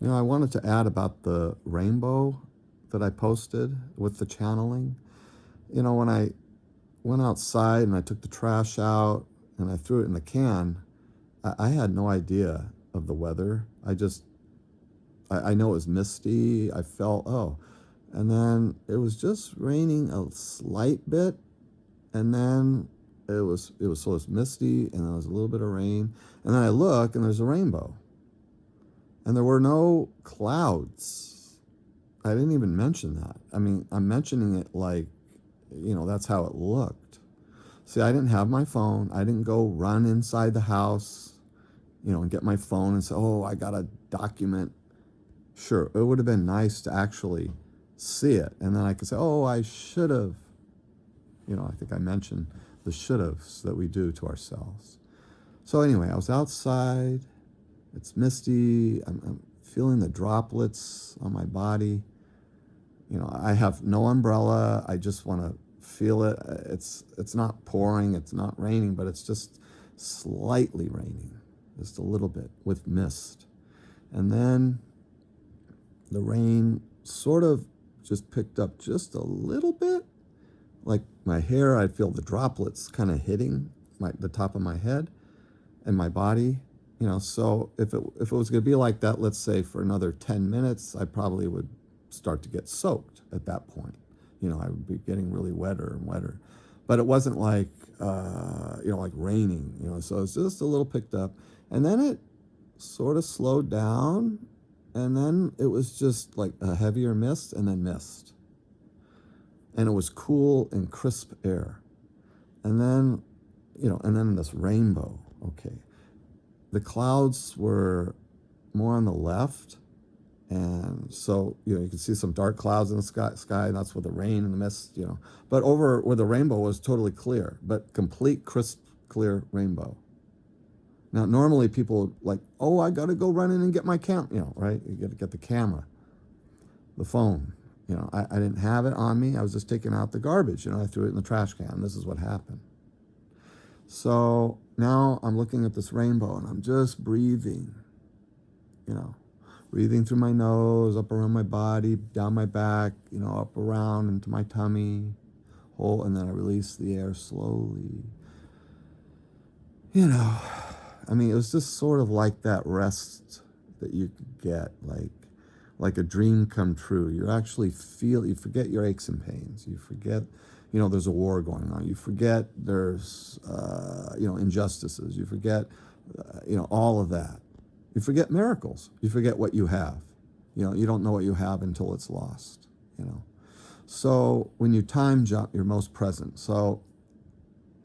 I wanted to add about the rainbow that I posted with the channeling. When I went outside and I took the trash out and I threw it in the can, I had no idea of the weather. I know it was misty. I felt, oh, and then it was just raining a slight bit, and then it was misty, and there was a little bit of rain, and then I look and there's a rainbow, and there were no clouds. I didn't even mention that. I mean, I'm mentioning it like, that's how it looked. See, I didn't have my phone. I didn't go run inside the house, and get my phone and say, oh, I got to document. Sure, it would have been nice to actually see it. And then I could say, oh, I should have. I think I mentioned the should haves that we do to ourselves. So, anyway, I was outside. It's misty. I'm feeling the droplets on my body. I have no umbrella. I just want to feel it. It's not pouring. It's not raining, but it's just slightly raining, just a little bit with mist. And then the rain sort of just picked up just a little bit. Like my hair, I'd feel the droplets kind of hitting the top of my head and my body. So if it was going to be like that, let's say for another 10 minutes, I probably would start to get soaked at that point. I would be getting really wetter and wetter. But it wasn't like, like raining, so it's just a little picked up. And then it sort of slowed down, and then it was just like a heavier mist and then mist. And it was cool and crisp air. And then, and then this rainbow. Okay. The clouds were more on the left. And so, you can see some dark clouds in the sky, and that's where the rain and the mist, But over where the rainbow was totally clear, but complete, crisp, clear rainbow. Now, normally people like, oh, I got to go run in and get my right? You got to get the camera, the phone. I didn't have it on me. I was just taking out the garbage. I threw it in the trash can. This is what happened. So now I'm looking at this rainbow and I'm just breathing, breathing through my nose, up around my body, down my back, up around into my tummy hole. And then I release the air slowly. I mean, it was just sort of like that rest that you get, like a dream come true. You forget your aches and pains. You forget, there's a war going on. You forget there's, injustices. You forget, all of that. You forget miracles. You forget what you have. You don't know what you have until it's lost, So when you time jump, you're most present. So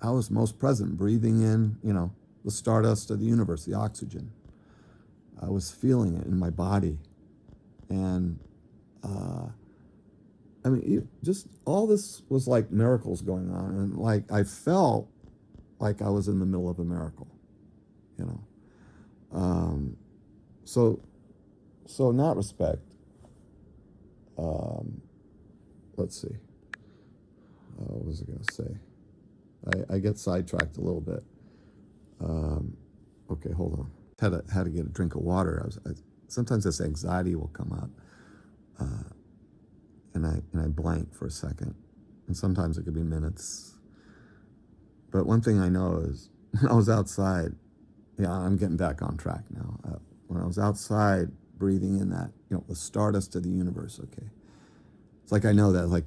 I was most present, breathing in, the stardust of the universe, the oxygen. I was feeling it in my body. And I mean, just all this was like miracles going on. And like I felt like I was in the middle of a miracle, you know. Um, so, so in that respect, um, let's see. What was I going to say? I get sidetracked a little bit. Okay, hold on. Had to get a drink of water. Sometimes this anxiety will come up, and I blank for a second, and sometimes it could be minutes. But one thing I know is when I was outside, yeah, I'm getting back on track now. When I was outside, breathing in that, the stardust of the universe. Okay, it's like I know that, like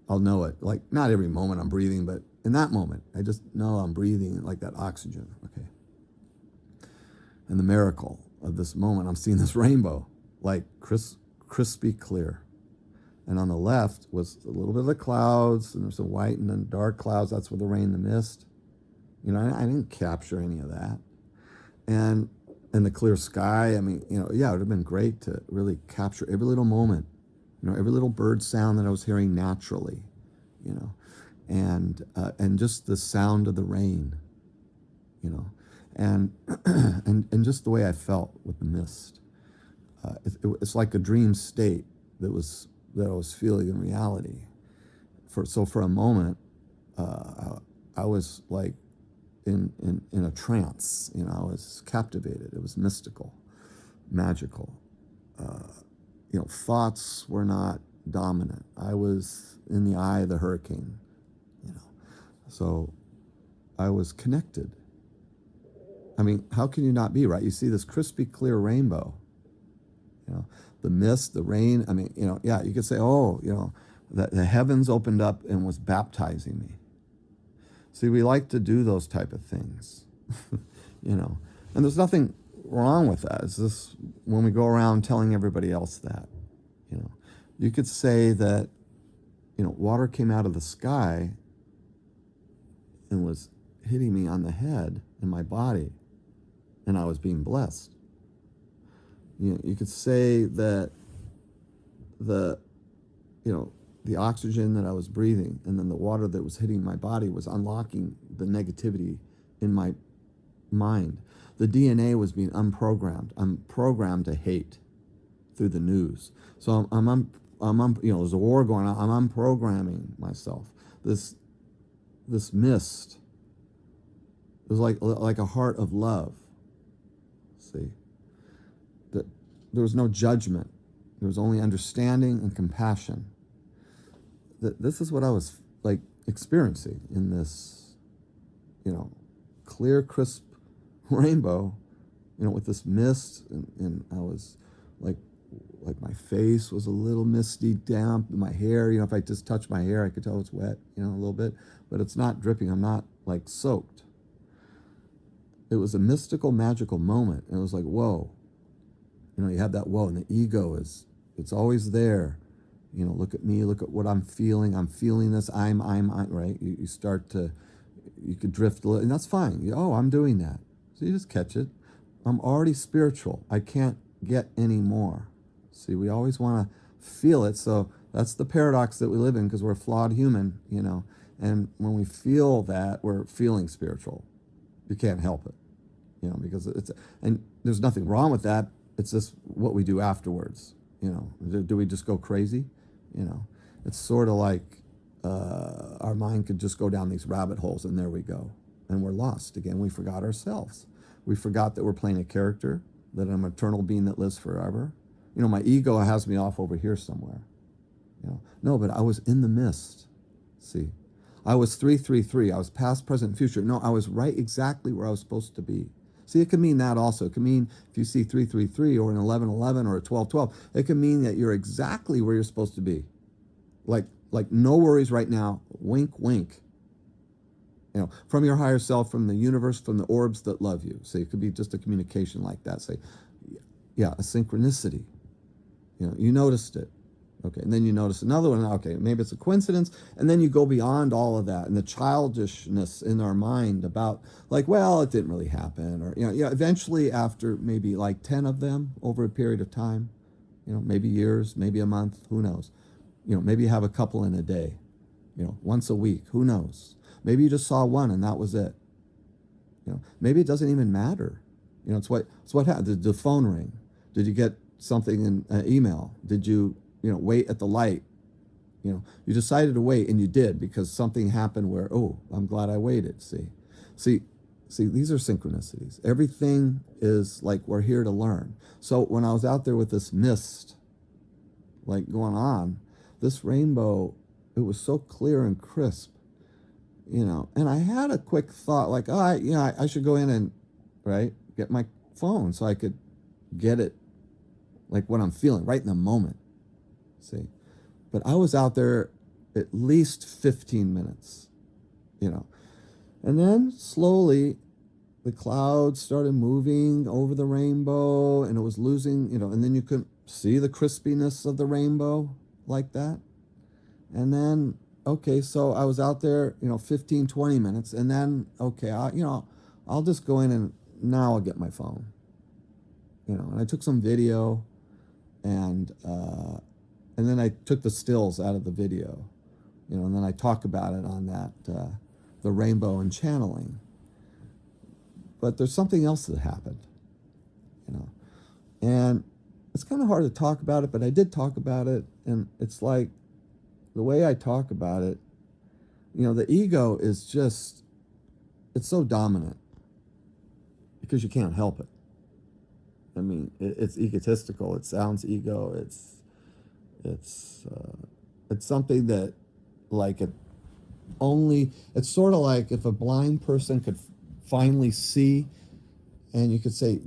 I'll know it. Like not every moment I'm breathing, but in that moment, I just know I'm breathing like that oxygen. Okay. And the miracle of this moment, I'm seeing this rainbow, like crispy clear. And on the left was a little bit of the clouds, and there's some white and then dark clouds. That's where the rain, the mist. I didn't capture any of that. And the clear sky, I mean, yeah, it would have been great to really capture every little moment, every little bird sound that I was hearing naturally, and just the sound of the rain, and and just the way I felt with the mist. It's like a dream state that I was feeling in reality. For a moment, I was like in a trance. I was captivated. It was mystical, magical, thoughts were not dominant. I was in the eye of the hurricane, you know. So I was connected. I mean, how can you not be, right? You see this crispy clear rainbow, the mist, the rain. I mean, yeah, you could say, oh, the heavens opened up and was baptizing me. See, we like to do those type of things, and there's nothing wrong with that. It's just when we go around telling everybody else that, you could say that, water came out of the sky and was hitting me on the head in my body, and I was being blessed. You could say that the oxygen that I was breathing and then the water that was hitting my body was unlocking the negativity in my mind. The DNA was being unprogrammed. I'm programmed to hate through the news. So I'm there's a war going on. I'm unprogramming myself. This mist was like a heart of love. See, that there was no judgment. There was only understanding and compassion. This is what I was like experiencing in this, clear, crisp rainbow, with this mist, and I was like my face was a little misty, damp. My hair, if I just touch my hair, I could tell it's wet, a little bit, but it's not dripping. I'm not like soaked. It was a mystical, magical moment. And it was like, whoa, you have that whoa, and the ego it's always there. Look at me, look at what I'm feeling this, I'm, right? You start to, you could drift a little, and that's fine. I'm doing that. So you just catch it. I'm already spiritual. I can't get any more. See, we always want to feel it. So that's the paradox that we live in because we're a flawed human, and when we feel that, we're feeling spiritual. You can't help it, because and there's nothing wrong with that. It's just what we do afterwards. Do we just go crazy? It's sort of like our mind could just go down these rabbit holes, and there we go. And we're lost again. We forgot ourselves. We forgot that we're playing a character, that I'm an eternal being that lives forever. My ego has me off over here somewhere. No, but I was in the mist. See, I was 333. I was past, present, future. No, I was right exactly where I was supposed to be. See, it can mean that also. It can mean if you see 333 or an 1111 or a 1212, it can mean that you're exactly where you're supposed to be. Like no worries right now. Wink, wink. From your higher self, from the universe, from the orbs that love you. See, it could be just a communication like that. Say, yeah, a synchronicity. You noticed it. Okay, and then you notice another one. Okay, maybe it's a coincidence. And then you go beyond all of that and the childishness in our mind about like, well, it didn't really happen. Or, eventually after maybe like 10 of them over a period of time, maybe years, maybe a month, who knows? Maybe you have a couple in a day, once a week, who knows? Maybe you just saw one and that was it. Maybe it doesn't even matter. It's what happened. Did the phone ring? Did you get something in an email? Did you, wait at the light? You decided to wait, and you did because something happened where, oh, I'm glad I waited. See, these are synchronicities. Everything is like we're here to learn. So when I was out there with this mist, like going on, this rainbow, it was so clear and crisp, and I had a quick thought like, oh, I should go in and, right, get my phone so I could get it like what I'm feeling right in the moment. See, but I was out there at least 15 minutes, and then slowly the clouds started moving over the rainbow and it was losing, and then you couldn't see the crispiness of the rainbow like that. And then, okay, so I was out there, 15, 20 minutes, and then, okay, I'll just go in and now I'll get my phone, and I took some video, and then I took the stills out of the video, and then I talk about it on that, the rainbow and channeling. But there's something else that happened, and it's kind of hard to talk about it, but I did talk about it, and it's like the way I talk about it, the ego is just, it's so dominant because you can't help it. I mean, it's egotistical. It sounds ego. It's it's something that, like, it only. It's sort of like if a blind person could finally see, and you could say,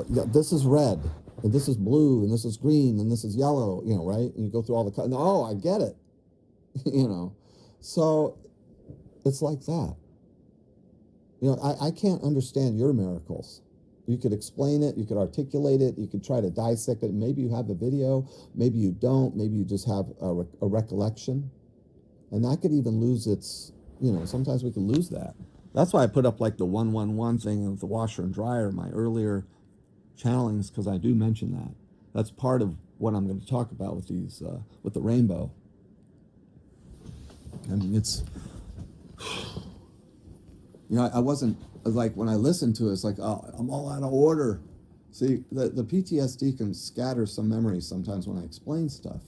yeah, this is red, and this is blue, and this is green, and this is yellow. You know, right? And you go through all the colors. Oh, I get it. You know, so it's like that. You know, I can't understand your miracles. You could explain it, you could articulate it, you could try to dissect it. Maybe you have a video, maybe you don't, maybe you just have a recollection. And that could even lose its, you know, sometimes we can lose that. That's why I put up like the 111 thing of the washer and dryer, my earlier channelings, because I do mention that. That's part of what I'm going to talk about with these, with the rainbow. I mean, it's, you know, I wasn't, like, when I listened to it, it's like, oh, I'm all out of order. See, the PTSD can scatter some memories sometimes when I explain stuff.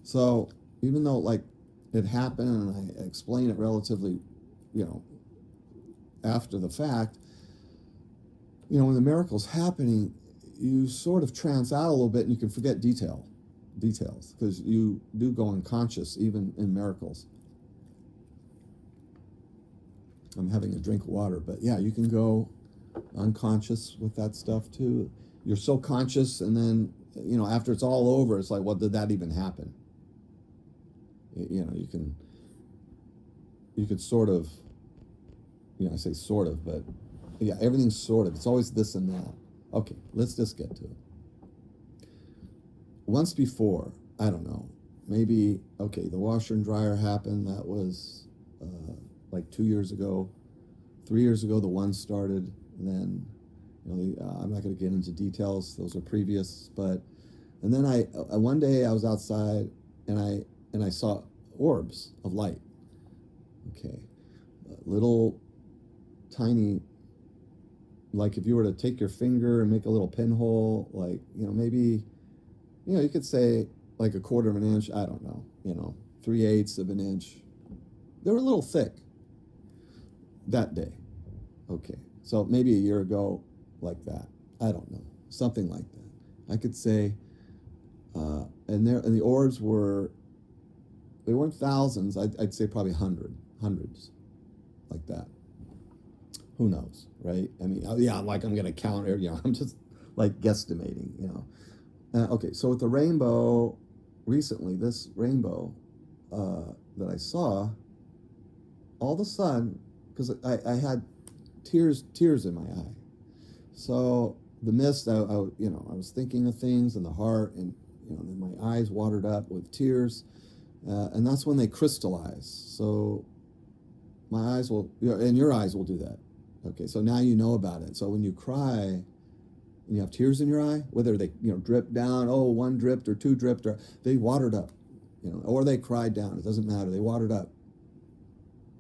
So even though, like, it happened and I explain it relatively, you know, after the fact, you know, when the miracle's happening, you sort of trance out a little bit and you can forget details, because you do go unconscious even in miracles. I'm having a drink of water, but yeah, you can go unconscious with that stuff too. You're so conscious, and then, you know, after it's all over, it's like, well, did that even happen? You know, you could sort of, you know, I say sort of, but yeah, everything's sort of. It's always this and that. Okay, let's just get to it. Once before, I don't know, maybe, okay, the washer and dryer happened. That was like 2 years ago. 3 years ago, the one started. And then, you know, I'm not going to get into details. Those are previous. But, and then one day I was outside and I saw orbs of light. Okay, little tiny, like if you were to take your finger and make a little pinhole, like, you know, maybe, you know, you could say like a quarter of an inch. I don't know, you know, 3/8 of an inch. They were a little thick that day. Okay, so maybe a year ago, like that. I don't know, something like that. I could say, and the orbs were, they weren't thousands. I'd say probably hundreds, like that. Who knows, right? I mean, yeah, like I'm gonna count it. You know, I'm just like guesstimating. You know. Okay, so with the rainbow, recently, this rainbow that I saw, all of a sudden, because I had tears in my eye. So the mist, you know, I was thinking of things in the heart, and, you know, then my eyes watered up with tears, and that's when they crystallize. So my eyes will, you know, and your eyes will do that. Okay, so now you know about it. So when you cry and you have tears in your eye, whether they, you know, drip down, oh, one dripped or two dripped, or they watered up, you know, or they cried down, it doesn't matter, they watered up.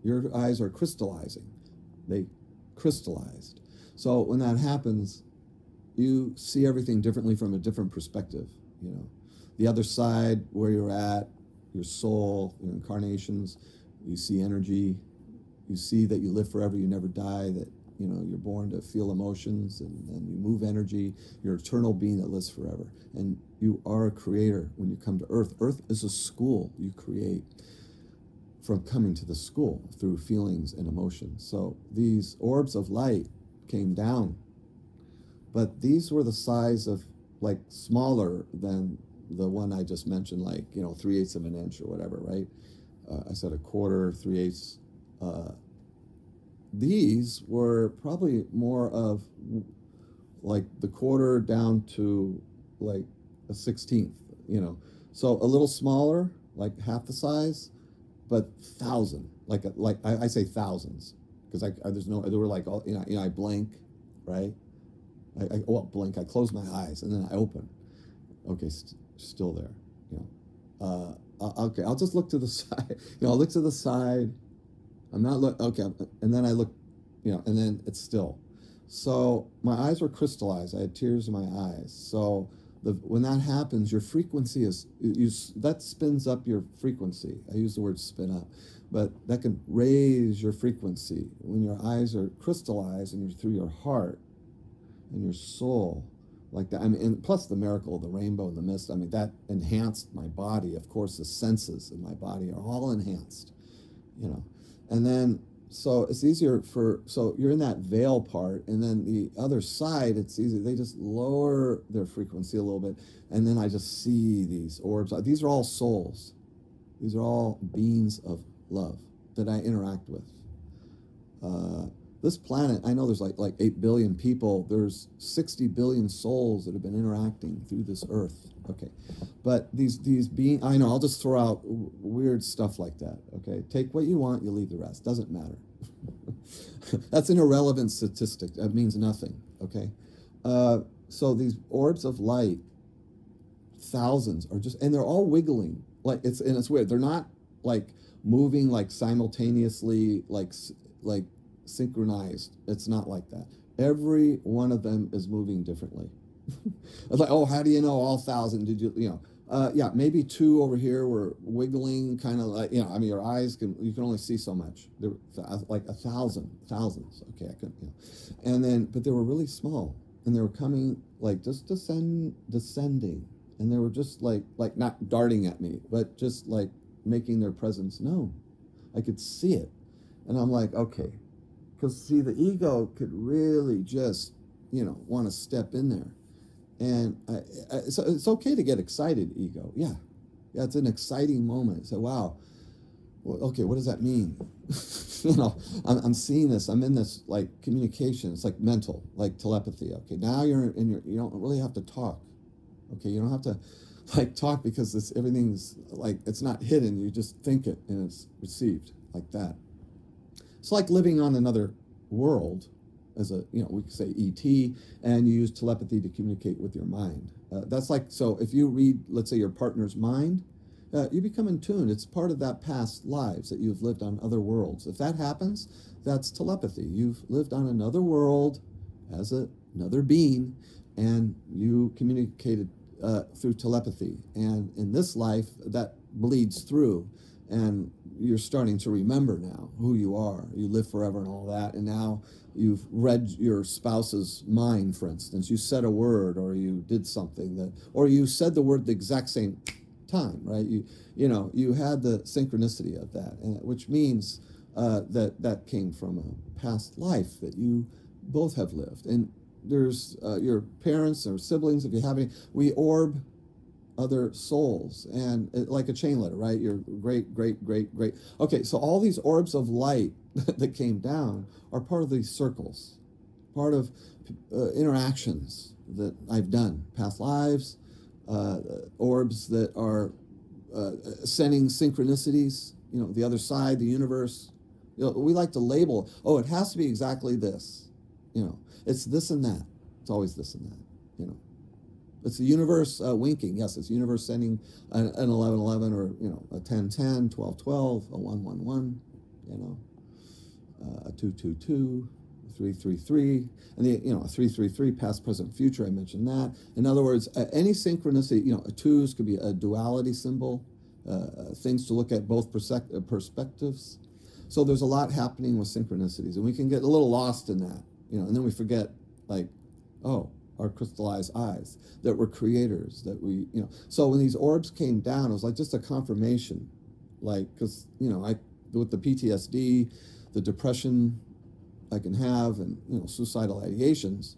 Your eyes are crystallizing. They crystallized. So when that happens, you see everything differently from a different perspective. You know, the other side, where you're at, your soul, your incarnations, you see energy. You see that you live forever, you never die, that, you know, you're born to feel emotions, and you move energy. You're an eternal being that lives forever. And you are a creator when you come to Earth. Earth is a school you create from coming to the school through feelings and emotions. So these orbs of light came down, but these were the size of, like, smaller than the one I just mentioned, like, you know, 3/8 of an inch or whatever, right? I said a quarter, 3/8. These were probably more of like the quarter down to like a 16th, you know. So a little smaller, like half the size, but thousand, like I say thousands, because there's no, there were like all, you know, I blink, right? Well, blink, I close my eyes and then I open. Okay, still there, you know. Okay, I'll just look to the side. You know, I'll look to the side. I'm not look, okay, and then I look, you know, and then it's still. So my eyes were crystallized. I had tears in my eyes. So when that happens, your frequency is, that spins up your frequency. I use the word spin up, but that can raise your frequency when your eyes are crystallized and you're through your heart and your soul. like that. I mean, and plus the miracle of the rainbow and the mist. I mean, that enhanced my body. Of course, the senses in my body are all enhanced, you know. And then, so it's easier for, so you're in that veil part, and then the other side, it's easy. They just lower their frequency a little bit, and then I just see these orbs. These are all souls. These are all beings of love that I interact with. This planet, I know there's like 8 billion people. There's 60 billion souls that have been interacting through this earth. Okay, but these beings, I know, I'll just throw out weird stuff like that. Okay, take what you want, you leave the rest. Doesn't matter. That's an irrelevant statistic. That means nothing. Okay, so these orbs of light, thousands are just, and they're all wiggling. Like it's weird. They're not like moving like simultaneously, like synchronized. It's not like that. Every one of them is moving differently. It's like, oh, how do you know all thousand? Did you know? Yeah, maybe 2 over here were wiggling, kind of like, I mean, your eyes you can only see so much. There were like thousands. Okay, I couldn't, and then, but they were really small, and they were coming like just descending, and they were just like not darting at me, but just like making their presence known. I could see it, and I'm like, okay, because see, the ego could really just, want to step in there. And so it's okay to get excited, ego. Yeah, it's an exciting moment. So, wow, well, okay, what does that mean? I'm seeing this. I'm in this like communication. It's like mental, like telepathy. Okay, now you're in your. You don't really have to talk. Okay, you don't have to like talk because everything's like, it's not hidden. You just think it and it's received like that. It's like living on another world, as a, we could say ET, and you use telepathy to communicate with your mind. That's like, so if you read, let's say, your partner's mind, you become in tune. It's part of that past lives that you've lived on other worlds. If that happens, that's telepathy. You've lived on another world as another being, and you communicated through telepathy. And in this life, that bleeds through, and you're starting to remember now who you are. You live forever and all that, and now you've read your spouse's mind, for instance. You said a word, or you did something that, or you said the word the exact same time, right? You had the synchronicity of that, and which means that came from a past life that you both have lived. And there's your parents or siblings, if you have any. We orb other souls, and like a chain letter, right? Your great. Okay, so all these orbs of light that came down are part of these circles, part of interactions that I've done, past lives, orbs that are sending synchronicities, the other side, the universe. We like to label, oh, it has to be exactly this, it's this and that. It's always this and that, It's the universe winking. Yes, it's the universe sending an 1111, or a 1010, 1212, a 111, a 222, 333, and a 333 past, present, future. I mentioned that. In other words, any synchronicity. A twos could be a duality symbol, things to look at both perspectives. So there's a lot happening with synchronicities, and we can get a little lost in that, and then we forget, like, oh, our crystallized eyes, that we're creators, that we, So when these orbs came down, it was like just a confirmation, like, because, with the PTSD, the depression I can have, and, suicidal ideations,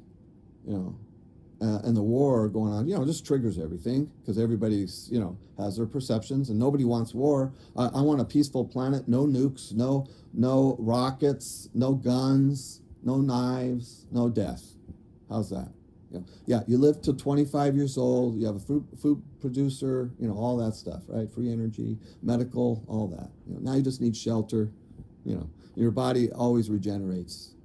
and the war going on, just triggers everything, because everybody's, has their perceptions, and nobody wants war. I want a peaceful planet, no nukes, no rockets, no guns, no knives, no death. How's that? Yeah, you live to 25 years old, you have a food producer, all that stuff, right? Free energy, medical, all that. Now you just need shelter, your body always regenerates,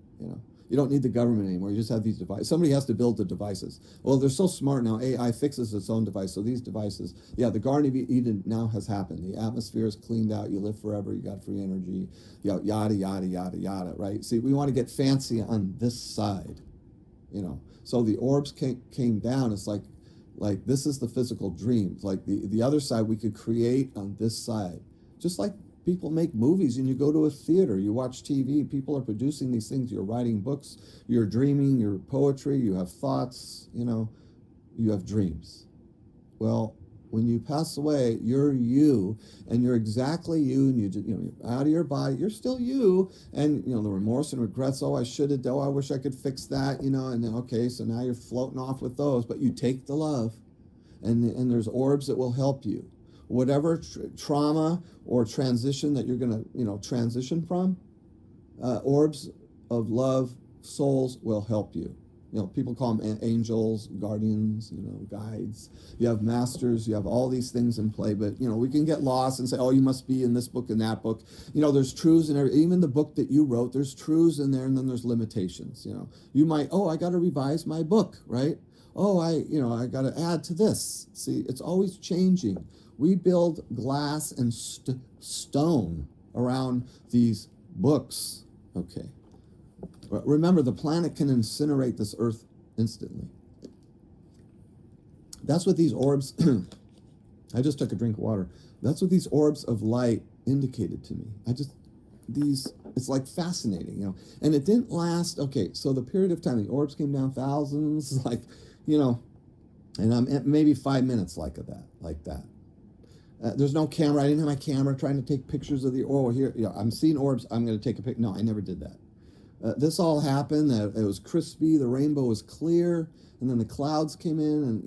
You don't need the government anymore. You just have these devices. Somebody has to build the devices. Well, they're so smart now. AI fixes its own device. So these devices, the Garden of Eden now has happened. The atmosphere is cleaned out. You live forever. You got free energy. Yada, yada, yada, yada, right? See, we want to get fancy on this side, So the orbs came down. It's like this is the physical dream. Like the other side we could create on this side. Just like people make movies, and you go to a theater, you watch TV, people are producing these things, you're writing books, you're dreaming, your poetry, you have thoughts, you have dreams. Well, when you pass away, you're you, and you're exactly you, and you're out of your body. You're still you, and the remorse and regrets. Oh, I should have. Oh, I wish I could fix that. And then, okay, so now you're floating off with those, but you take the love, and there's orbs that will help you. Whatever trauma or transition that you're gonna transition from, orbs of love, souls will help you. People call them angels, guardians, guides. You have masters, you have all these things in play, but, we can get lost and say, oh, you must be in this book and that book. There's truths in even the book that you wrote, there's truths in there, and then there's limitations. You might, oh, I got to revise my book, right? Oh, I got to add to this. See, it's always changing. We build glass and stone around these books. Okay. Remember, the planet can incinerate this earth instantly. That's what these orbs, I just took a drink of water. That's what these orbs of light indicated to me. It's like fascinating, And it didn't last, okay, so the period of time, the orbs came down thousands, and I'm maybe 5 minutes like that. There's no camera. I didn't have my camera trying to take pictures of the, here, I'm seeing orbs, I'm going to take a picture. No, I never did that. This all happened. It was crispy. The rainbow was clear, and then the clouds came in, and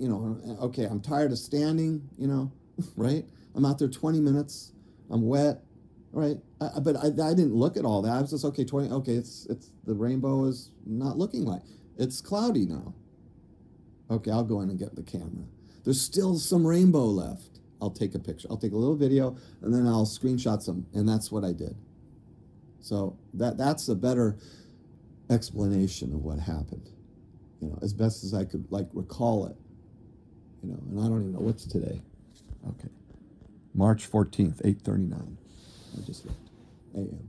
okay, I'm tired of standing. Right? I'm out there 20 minutes. I'm wet. Right? But I didn't look at all that. I was just okay. 20. Okay, it's the rainbow is not looking like it's cloudy now. Okay, I'll go in and get the camera. There's still some rainbow left. I'll take a picture. I'll take a little video, and then I'll screenshot some, and that's what I did. So that's a better explanation of what happened, as best as I could recall it, and I don't even know what's today. Okay, March 14th, 8:39. I just looked, a.m.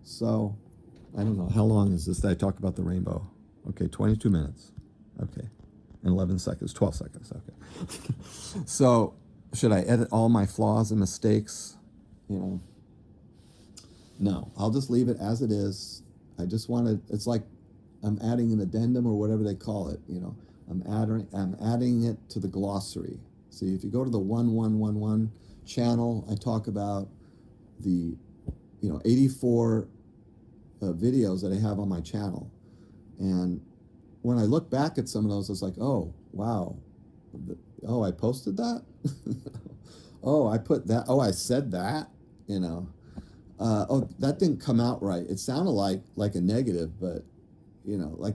So I don't know how long is this that I talk about the rainbow. Okay, 22 minutes. Okay, and 11 seconds, 12 seconds. Okay. So should I edit all my flaws and mistakes? No, I'll just leave it as it is. I just want to, it's like I'm adding an addendum or whatever they call it, I'm adding it to the glossary. See, if you go to the 1111 channel, I talk about the, 84 videos that I have on my channel. And when I look back at some of those, it's like, oh, wow. Oh, I posted that? Oh, I put that. Oh, I said that, oh, that didn't come out right. It sounded like a negative, but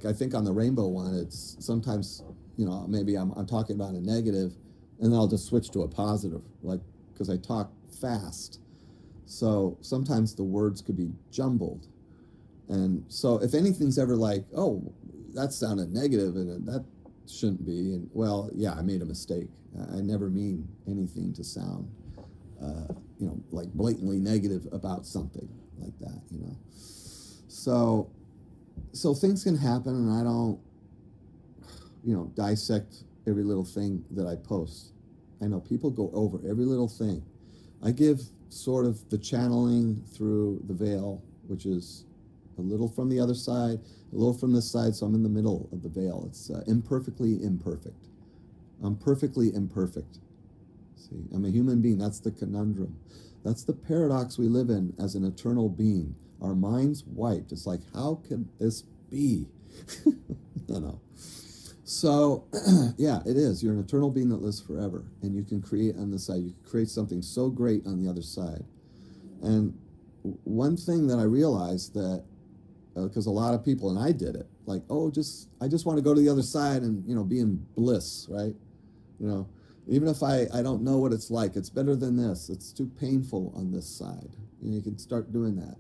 I think on the rainbow one, it's sometimes maybe I'm talking about a negative, and then I'll just switch to a positive, because I talk fast, so sometimes the words could be jumbled, and so if anything's ever oh, that sounded negative and that shouldn't be, and well, yeah, I made a mistake. I never mean anything to sound blatantly negative about something like that, So things can happen, and I don't, dissect every little thing that I post. I know people go over every little thing. I give sort of the channeling through the veil, which is a little from the other side, a little from this side, so I'm in the middle of the veil. It's imperfectly imperfect. I'm perfectly imperfect. See, I'm a human being. That's the conundrum. That's the paradox we live in as an eternal being. Our mind's wiped. It's like, how can this be? So, yeah, it is. You're an eternal being that lives forever, and you can create on this side. You can create something so great on the other side. And one thing that I realized that, because a lot of people, and I did it, I just want to go to the other side and, be in bliss, right? Even if I don't know what it's like, it's better than this. It's too painful on this side. You can start doing that.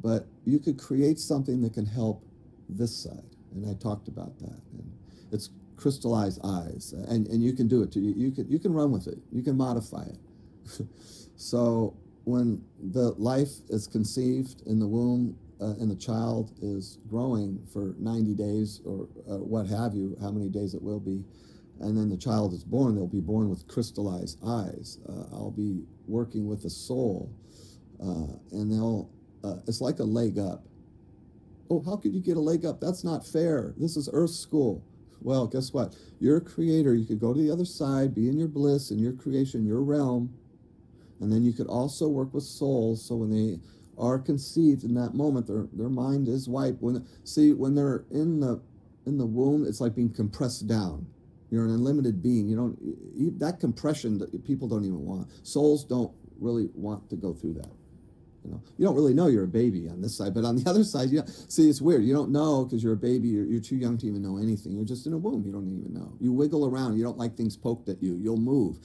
But you could create something that can help this side. And I talked about that. And it's crystallized eyes. And you can do it too. You can run with it. You can modify it. So when the life is conceived in the womb, and the child is growing for 90 days or what have you, how many days it will be, and then the child is born, they'll be born with crystallized eyes. I'll be working with the soul, and it's like a leg up. Oh, how could you get a leg up? That's not fair. This is Earth School. Well, guess what? You're a creator. You could go to the other side, be in your bliss, in your creation, your realm, and then you could also work with souls. So when they are conceived in that moment, their mind is wiped. When they're in the womb, it's like being compressed down. You're an unlimited being. That compression that people don't even want. Souls don't really want to go through that. You don't really know you're a baby on this side, but on the other side, see, it's weird. You don't know because you're a baby. You're too young to even know anything. You're just in a womb. You don't even know. You wiggle around. You don't like things poked at you. You'll move.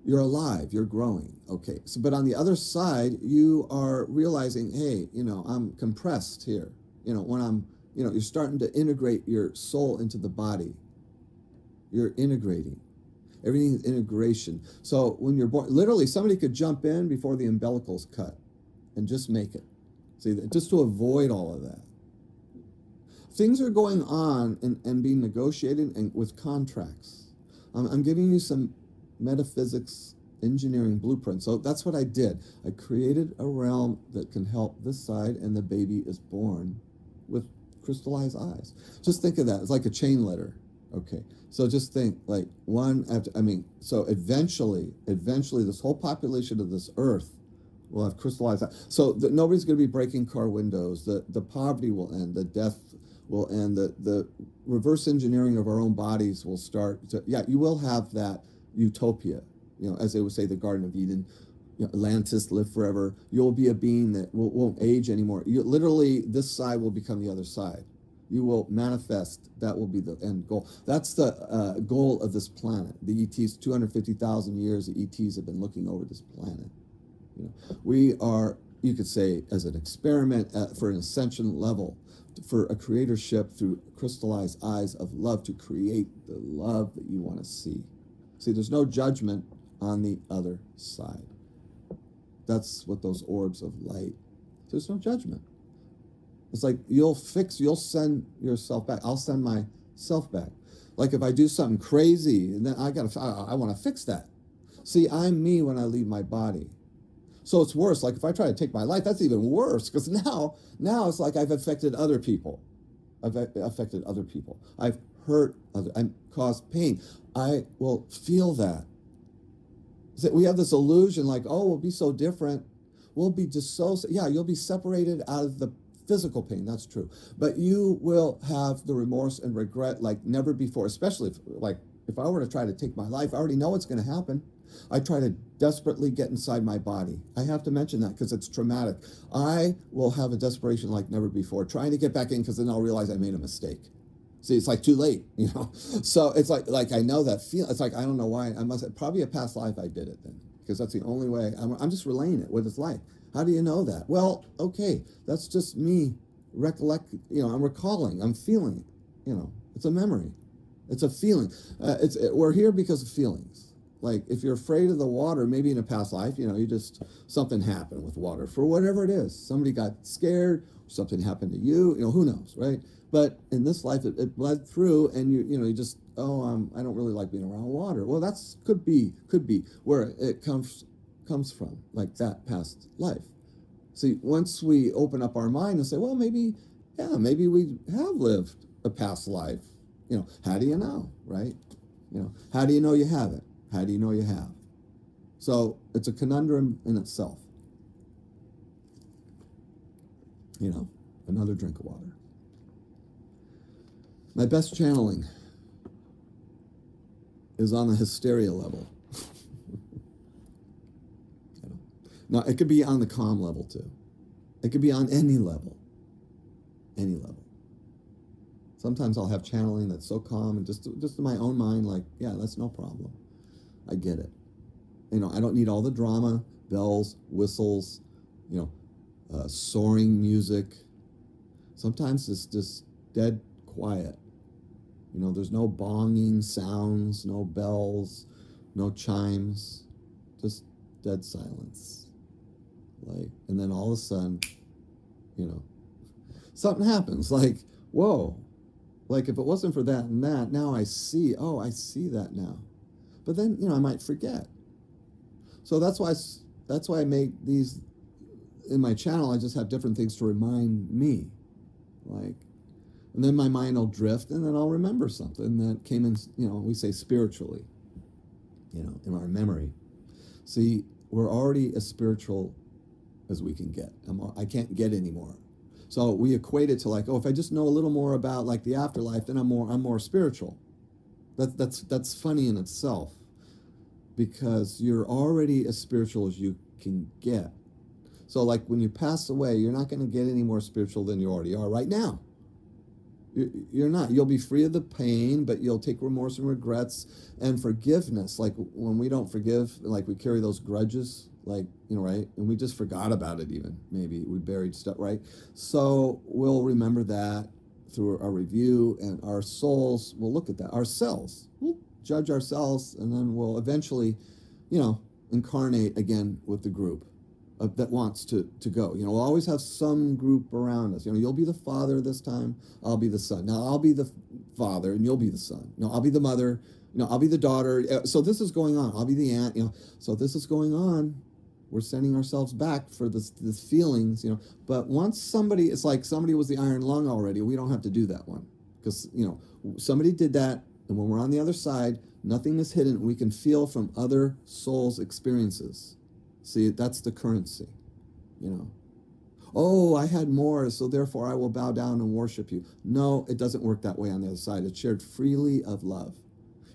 You're alive. You're growing. Okay. So, but on the other side, you are realizing, hey, I'm compressed here. When you're starting to integrate your soul into the body. You're integrating. Everything is integration. So when you're born, literally somebody could jump in before the umbilical's cut and just make it. See, just to avoid all of that. Things are going on and being negotiated and with contracts. I'm giving you some metaphysics engineering blueprint. So that's what I did. I created a realm that can help this side, and the baby is born with crystallized eyes. Just think of that. It's like a chain letter. Okay. So just think like one after, so eventually this whole population of this earth will have crystallized eyes. So nobody's going to be breaking car windows. The poverty will end. The death will end. The reverse engineering of our own bodies will start. You will have that utopia. As they would say, the Garden of Eden. Atlantis, live forever. You'll be a being that won't age anymore. Literally, this side will become the other side. You will manifest. That will be the end goal. That's the goal of this planet. The ETs, 250,000 years, the ETs have been looking over this planet. We are, you could say, as an experiment for an ascension level, for a creatorship through crystallized eyes of love to create the love that you want to see. See, there's no judgment on the other side. That's what those orbs of light. There's no judgment. It's like you'll send yourself back. I'll send myself back. Like if I do something crazy, and then I want to fix that. See, I'm me when I leave my body. So it's worse. Like if I try to take my life, that's even worse because now it's like I've affected other people. I've affected other people. I've hurt I've caused pain. I will feel that. We have this illusion like, oh, we'll be so different. We'll be you'll be separated out of the physical pain. That's true. But you will have the remorse and regret like never before, especially if I were to try to take my life, I already know what's going to happen. I try to desperately get inside my body. I have to mention that because it's traumatic. I will have a desperation like never before, trying to get back in because then I'll realize I made a mistake. See, it's like too late, So it's like I know that feel. It's like I don't know why. I must have probably a past life I did it then because that's the only way. I'm just relaying it, what it's like. How do you know that? Well, okay, that's just me I'm recalling, I'm feeling it. It's a memory. It's a feeling. We're here because of feelings. Like if you're afraid of the water, maybe in a past life, something happened with water for whatever it is. Somebody got scared, something happened to you, who knows, right? But in this life, it bled through, and you just, I don't really like being around water. Well, that's could be where it comes from, like that past life. See, once we open up our mind and say, well, maybe we have lived a past life. How do you know, right? How do you know you haven't? How do you know you have? So it's a conundrum in itself. Another drink of water. My best channeling is on the hysteria level. Now, it could be on the calm level, too. It could be on any level. Any level. Sometimes I'll have channeling that's so calm and just in my own mind, like, yeah, that's no problem. I get it. I don't need all the drama, bells, whistles, soaring music. Sometimes it's just dead quiet. There's no bonging sounds, no bells, no chimes, just dead silence. And then all of a sudden, something happens. Like, whoa. Like if it wasn't for that and that, now I see that now. But then, I might forget. So that's why I make these in my channel. I just have different things to remind me. Like, And then my mind will drift, and then I'll remember something that came in, we say spiritually, in our memory. See, we're already as spiritual as we can get. I can't get any more. So we equate it to like, oh, if I just know a little more about like the afterlife, then I'm more spiritual. That's funny in itself, because you're already as spiritual as you can get. So like when you pass away, you're not going to get any more spiritual than you already are right now. You're not. You'll be free of the pain, but you'll take remorse and regrets and forgiveness. Like when we don't forgive, like we carry those grudges, like, right? And we just forgot about it even. Maybe we buried stuff, right? So we'll remember that through our review, and our souls will look at that. Ourselves, we'll judge ourselves, and then we'll eventually, incarnate again with the group that wants to go. We'll always have some group around us. You'll be the father this time, I'll be the son. Now I'll be the father and you'll be the son. I'll be the mother, I'll be the daughter. So this is going on. I'll be the aunt, So this is going on. We're sending ourselves back for this feelings, But once it's like somebody was the iron lung already, we don't have to do that one. Because, somebody did that, and when we're on the other side, nothing is hidden. We can feel from other souls' experiences. See, that's the currency, Oh, I had more, so therefore I will bow down and worship you. No, it doesn't work that way on the other side. It's shared freely of love.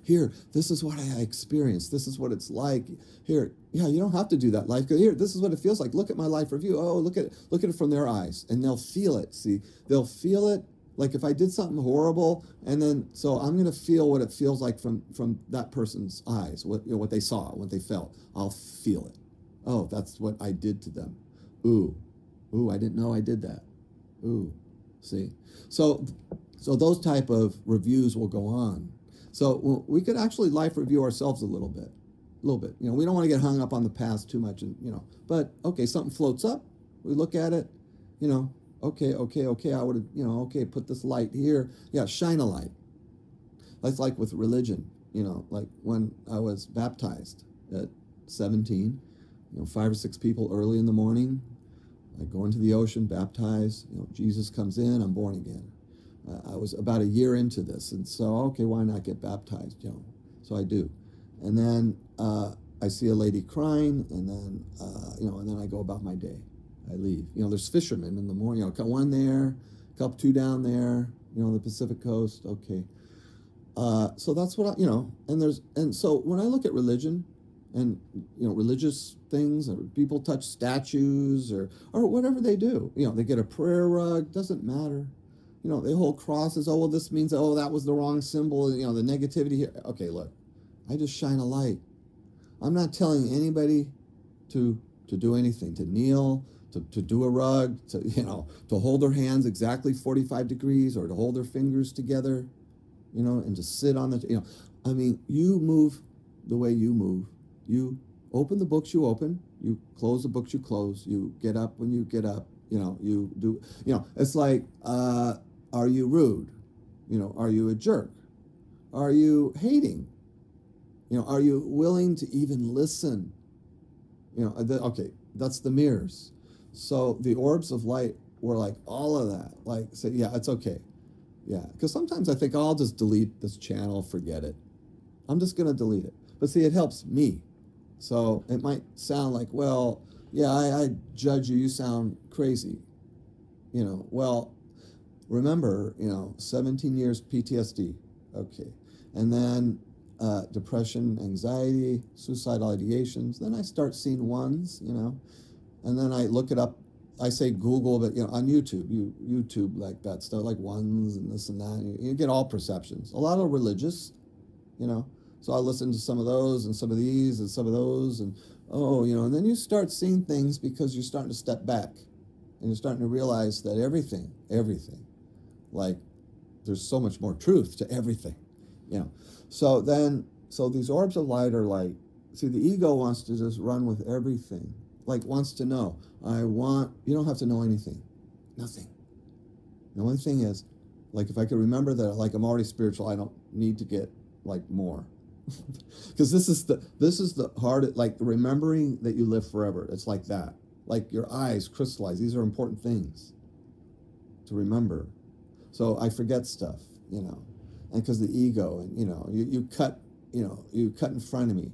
Here, this is what I experienced. This is what it's like. Here, yeah, you don't have to do that life. Here, this is what it feels like. Look at my life review. Oh, look at it from their eyes, and they'll feel it. See, they'll feel it. Like if I did something horrible, and then so I'm gonna feel what it feels like from that person's eyes, what they saw, what they felt. I'll feel it. Oh, that's what I did to them. Ooh, I didn't know I did that. Ooh, see. So those type of reviews will go on. So we could actually life review ourselves a little bit. We don't want to get hung up on the past too much, and But okay, something floats up. We look at it. Okay. I would have, okay, put this light here. Yeah, shine a light. That's like with religion. Like when I was baptized at 17. 5 or 6 people early in the morning. I go into the ocean, baptize. Jesus comes in. I'm born again. I was about a year into this, and so okay, why not get baptized? So I do, and then I see a lady crying, and then and then I go about my day. I leave. There's fishermen in the morning. One there, couple 2 down there. The Pacific coast. Okay, so that's what and so when I look at religion, and religious things, or people touch statues or whatever they do, they get a prayer rug, doesn't matter. They hold crosses. Oh, well, this means, oh, that was the wrong symbol. The negativity here. Okay, look, I just shine a light. I'm not telling anybody to do anything, to kneel, to do a rug, to hold their hands exactly 45 degrees, or to hold their fingers together, and to sit on the, I mean, you move the way you move. You open the books you open. You close the books you close. You get up when you get up. You do. It's like, are you rude? Are you a jerk? Are you hating? Are you willing to even listen? Okay, that's the mirrors. So the orbs of light were like all of that. Like, say, yeah, it's okay. Yeah, because sometimes I think, oh, I'll just delete this channel, forget it. I'm just going to delete it. But see, it helps me. So it might sound like, well, yeah, I judge you. You sound crazy. Well, remember, 17 years PTSD. Okay. And then depression, anxiety, suicidal ideations. Then I start seeing ones, and then I look it up. I say Google, but, on YouTube, YouTube like that stuff, like ones and this and that. You get all perceptions. A lot of religious, So I listen to some of those and some of these and some of those, and and then you start seeing things because you're starting to step back, and you're starting to realize that everything, like there's so much more truth to everything, So these orbs of light are like, see, the ego wants to just run with everything, like wants to know. You don't have to know anything, nothing. The only thing is, like, if I could remember that, like, I'm already spiritual, I don't need to get like more. Because this is the hard, like remembering that you live forever. It's like that, like your eyes crystallize. These are important things to remember. So I forget stuff, and because the ego, and you cut, you cut in front of me.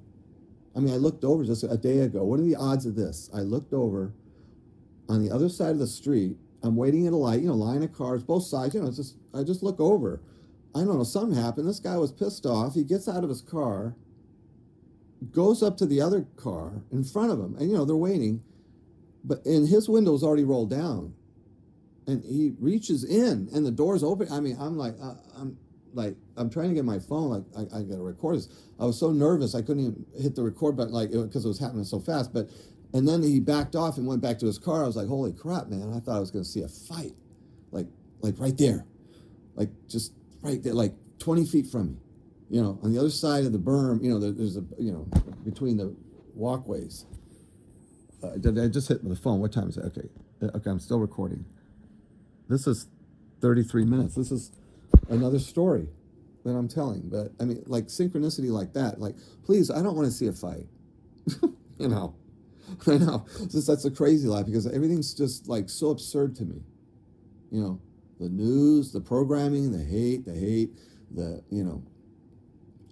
I mean, I looked over just a day ago. What are the odds of this? I looked over on the other side of the street. I'm waiting at a light, line of cars, both sides. I just look over. I don't know, something happened. This guy was pissed off. He gets out of his car, goes up to the other car in front of him, and they're waiting, and his window's already rolled down, and he reaches in, and the door's open. I mean, I'm trying to get my phone, I got to record this. I was so nervous I couldn't even hit the record button, because it was happening so fast. And then he backed off and went back to his car. I was like, holy crap, man! I thought I was going to see a fight, like right there, just right there, 20 feet from me, on the other side of the berm. There's a between the walkways. Did I just hit the phone? What time is it? Okay, I'm still recording. This is 33 minutes. This is another story that I'm telling. But I mean, synchronicity like that. Please, I don't want to see a fight. I know. That's a crazy life, because everything's just so absurd to me. The news, the programming, the hate,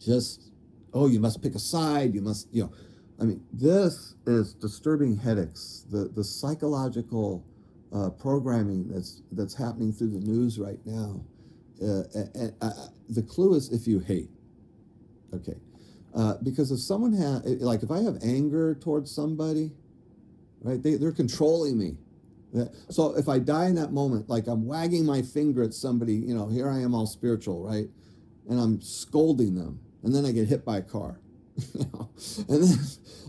just, oh, you must pick a side. You must, I mean, this is disturbing headaches. The psychological programming that's happening through the news right now. The clue is if you hate. Okay. Because if someone if I have anger towards somebody, right, they're controlling me. So if I die in that moment, I'm wagging my finger at somebody, here I am all spiritual, right? And I'm scolding them, and then I get hit by a car. And then,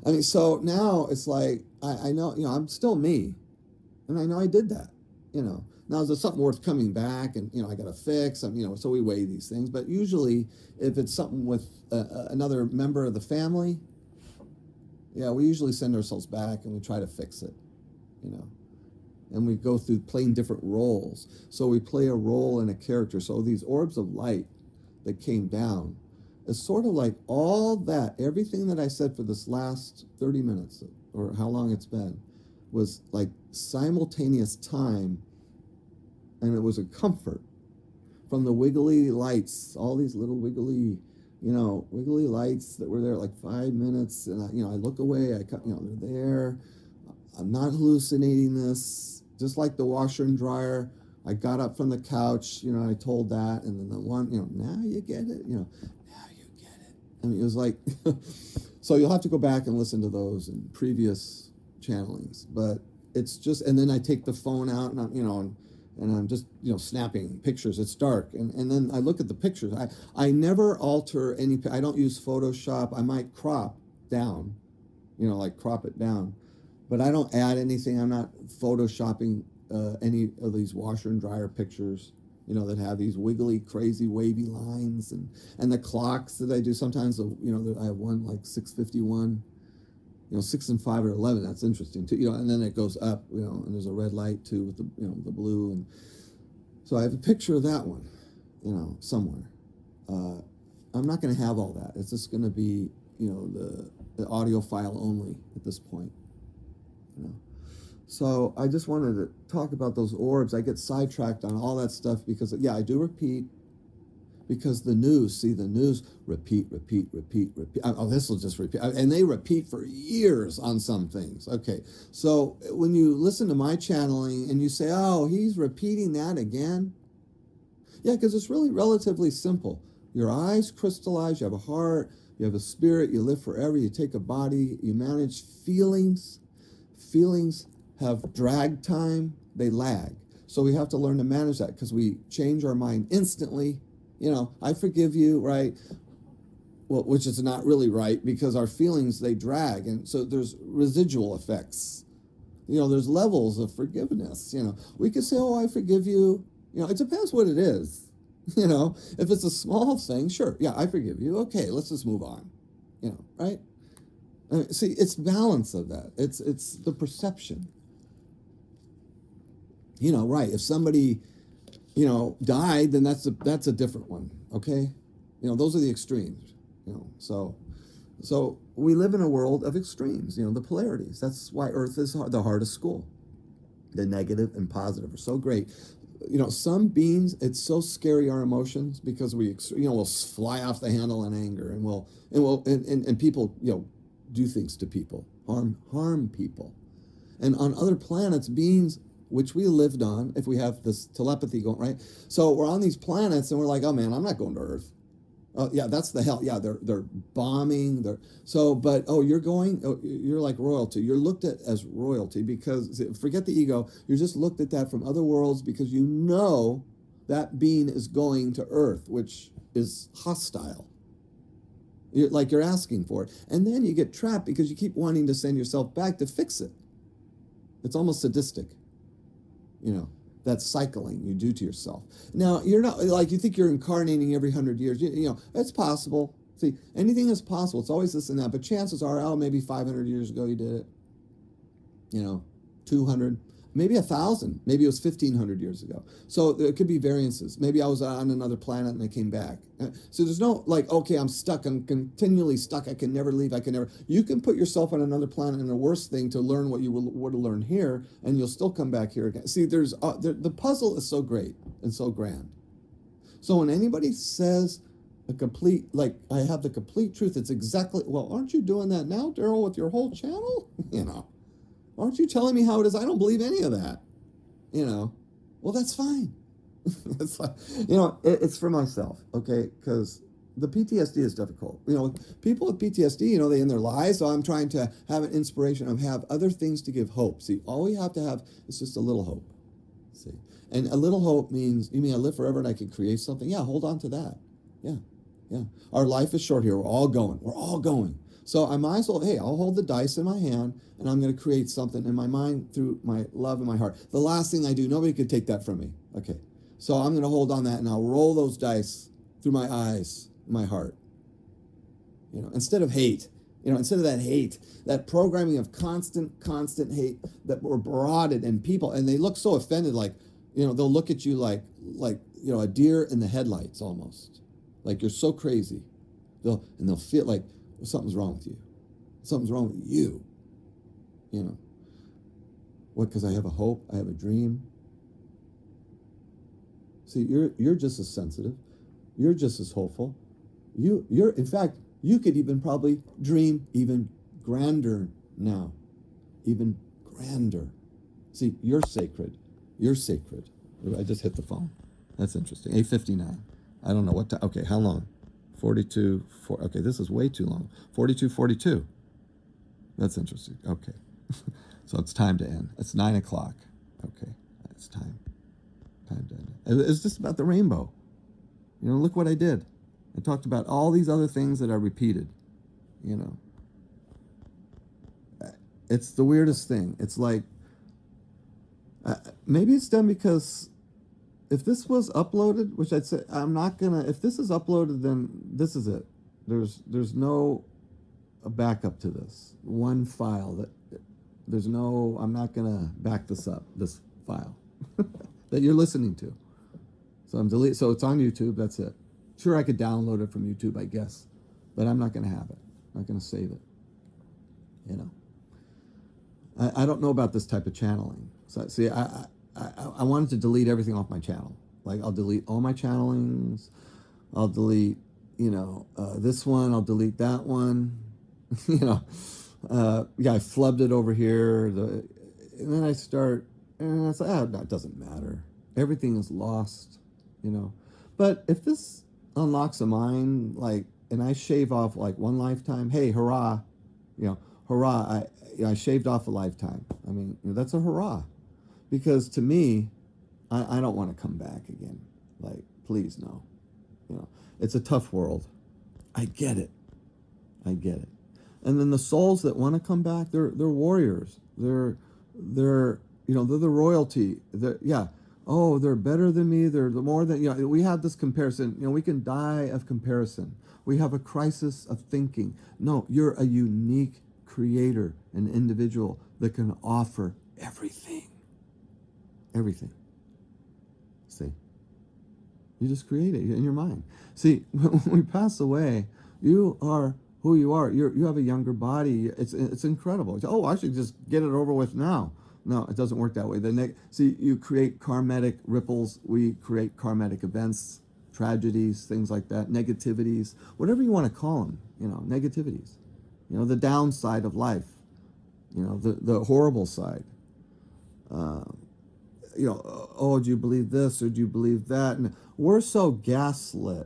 I mean, so now it's I know, I'm still me, and I know I did that, Now, is there something worth coming back, and, I got to fix, so we weigh these things. But usually, if it's something with another member of the family, yeah, we usually send ourselves back and we try to fix it, And we go through playing different roles. So we play a role in a character. So these orbs of light that came down, it's sort of like all that, everything that I said for this last 30 minutes, or how long it's been, was like simultaneous time. And it was a comfort from the wiggly lights, all these little wiggly lights that were there 5 minutes. And I look away, they're there. I'm not hallucinating this. Just like the washer and dryer, I got up from the couch, I told that. And then the one, now you get it, now you get it. I mean, it was like, so you'll have to go back and listen to those and previous channelings. But it's just, and then I take the phone out and I'm just, snapping pictures. It's dark. And then I look at the pictures. I never alter any, I don't use Photoshop. I might crop down, crop it down. But I don't add anything. I'm not Photoshopping any of these washer and dryer pictures, that have these wiggly, crazy, wavy lines. And the clocks that I do, sometimes, I have one 6:51. 6 and 5 or 11, that's interesting too, and then it goes up, and there's a red light too with the, the blue. And so I have a picture of that one, somewhere. I'm not going to have all that. It's just going to be, the audio file only at this point, So I just wanted to talk about those orbs. I get sidetracked on all that stuff because, yeah, I do repeat. Because the news, repeat. Oh, this will just repeat. And they repeat for years on some things. Okay, so when you listen to my channeling and you say, oh, he's repeating that again. Yeah, because it's really relatively simple. Your eyes crystallize, you have a heart, you have a spirit, you live forever, you take a body, you manage feelings. Feelings have drag time, they lag. So we have to learn to manage that because we change our mind instantly. I forgive you, right? Well, which is not really right because our feelings, they drag. And so there's residual effects. There's levels of forgiveness. We could say, oh, I forgive you. It depends what it is. If it's a small thing, sure. Yeah, I forgive you. Okay, let's just move on. Right? See, it's balance of that. It's the perception. Right. If somebody died, then that's a different one. Okay. Those are the extremes, so we live in a world of extremes, the polarities. That's why Earth is the hardest school. The negative and positive are so great. some beings, it's so scary, our emotions, because we'll fly off the handle in anger, and people, do things to people, harm people. And on other planets, beings which we lived on, if we have this telepathy going, right? So we're on these planets and we're like, oh man, I'm not going to Earth. Oh yeah, that's the hell. Yeah, they're bombing. But you're like royalty. You're looked at as royalty because forget the ego. You're just looked at that from other worlds because that being is going to Earth, which is hostile. You're asking for it, and then you get trapped because you keep wanting to send yourself back to fix it. It's almost sadistic, that cycling you do to yourself. Now, you're not like you think you're incarnating every 100 years. It's possible. See, anything is possible. It's always this and that. But chances are, maybe 500 years ago you did it. 200, maybe 1,000. Maybe it was 1,500 years ago. So there could be variances. Maybe I was on another planet and I came back. So there's no okay, I'm stuck. I'm continually stuck. I can never leave. You can put yourself on another planet, and the worst thing to learn what you would have learned here, and you'll still come back here again. See, the puzzle is so great and so grand. So when anybody says I have the complete truth, it's exactly, well, aren't you doing that now, Daryl, with your whole channel? Aren't you telling me how it is? I don't believe any of that. Well, that's fine. It's like, it's for myself, okay? Because the PTSD is difficult. People with PTSD, they end their lives. So I'm trying to have an inspiration of have other things to give hope. See, all we have to have is just a little hope. See, and a little hope means, you mean I live forever and I can create something? Yeah, hold on to that. Yeah. Our life is short here. We're all going. So I might as well, hey, I'll hold the dice in my hand and I'm going to create something in my mind through my love and my heart. The last thing I do, nobody could take that from me. Okay. So I'm going to hold on that and I'll roll those dice through my eyes, my heart. Instead of hate, instead of that hate, that programming of constant hate that we're barraged in people, and they look so offended, they'll look at you like a deer in the headlights almost. Like you're so crazy. They'll feel like something's wrong with you. Something's wrong with you. What? Because I have a hope. I have a dream. See, you're just as sensitive. You're just as hopeful. In fact, you could even probably dream even grander now. Even grander. See, you're sacred. You're sacred. I just hit the phone. That's interesting. 8:59. I don't know what time. Okay, how long? 42. Okay, this is way too long. 42:42. That's interesting. Okay. So it's time to end. It's 9 o'clock. Okay, it's time. Time to end. It's just about the rainbow. Look what I did. I talked about all these other things that I repeated. It's the weirdest thing. It's like, maybe it's done because if this was uploaded, which I'd say I'm not gonna, if this is uploaded, then this is it. There's no backup to this one file I'm not gonna back this up, this file that you're listening to. So it's on YouTube, that's it. Sure, I could download it from YouTube, I guess, but I'm not gonna have it. I'm not gonna save it. I don't know about this type of channeling. So see, I wanted to delete everything off my channel. Like I'll delete all my channelings. I'll delete, this one. I'll delete that one. I flubbed it over here. And then I start, and I say, that doesn't matter. Everything is lost, But if this unlocks a mind, and I shave off one lifetime, hey, hurrah, hurrah! I shaved off a lifetime. I mean, that's a hurrah. Because to me, I don't want to come back again. Please, no. It's a tough world. I get it. And then the souls that want to come back, they're warriors. They're the royalty. They're better than me. They're more than, we have this comparison. We can die of comparison. We have a crisis of thinking. No, you're a unique creator, an individual that can offer everything. Everything. See, you just create it in your mind. See, when we pass away, you are who you are. You have a younger body. It's incredible. Oh, I should just get it over with now. No, it doesn't work that way. See, you create karmatic ripples. We create karmatic events, tragedies, things like that, negativities, whatever you want to call them. Negativities. The downside of life. The horrible side. Uh, oh, do you believe this or do you believe that? And we're so gaslit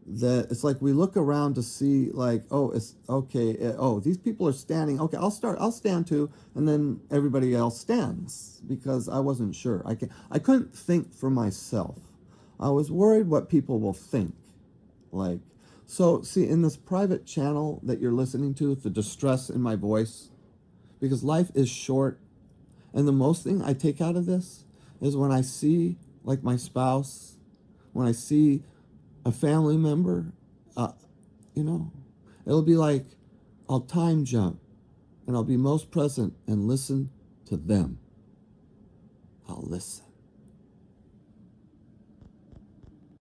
that it's like we look around to see, like, oh, it's okay. Oh, these people are standing. Okay, I'll stand too. And then everybody else stands because I wasn't sure. I couldn't think for myself. I was worried what people will think. Like, so see, in this private channel that you're listening to, the distress in my voice, because life is short. And the most thing I take out of this is when I see, like, my spouse, when I see a family member, it'll be like I'll time jump and I'll be most present and listen to them. I'll listen.